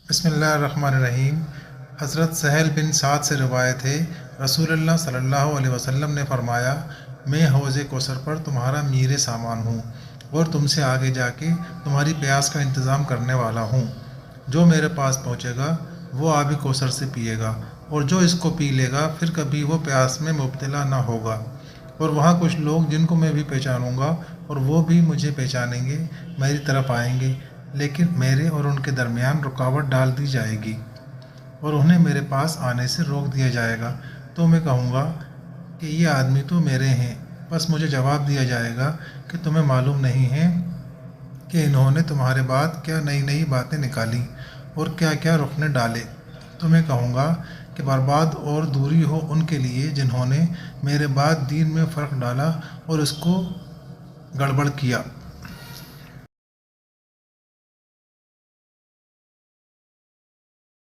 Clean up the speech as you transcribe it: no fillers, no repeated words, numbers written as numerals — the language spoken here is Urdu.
بسم اللہ الرحمن الرحیم۔ حضرت سہل بن سعد سے روایت ہے، رسول اللہ صلی اللہ علیہ وسلم نے فرمایا، میں حوض کوثر پر تمہارا میر سامان ہوں اور تم سے آگے جا کے تمہاری پیاس کا انتظام کرنے والا ہوں۔ جو میرے پاس پہنچے گا وہ آب کوثر سے پیے گا، اور جو اس کو پی لے گا پھر کبھی وہ پیاس میں مبتلا نہ ہوگا۔ اور وہاں کچھ لوگ جن کو میں بھی پہچانوں گا اور وہ بھی مجھے پہچانیں گے، میری طرف آئیں گے، لیکن میرے اور ان کے درمیان رکاوٹ ڈال دی جائے گی اور انہیں میرے پاس آنے سے روک دیا جائے گا۔ تو میں کہوں گا کہ یہ آدمی تو میرے ہیں، بس مجھے جواب دیا جائے گا کہ تمہیں معلوم نہیں ہے کہ انہوں نے تمہارے بعد کیا نئی نئی باتیں نکالی اور کیا کیا رخنے ڈالے۔ تو میں کہوں گا کہ برباد اور دوری ہو ان کے لیے جنہوں نے میرے بعد دین میں فرق ڈالا اور اس کو گڑبڑ کیا۔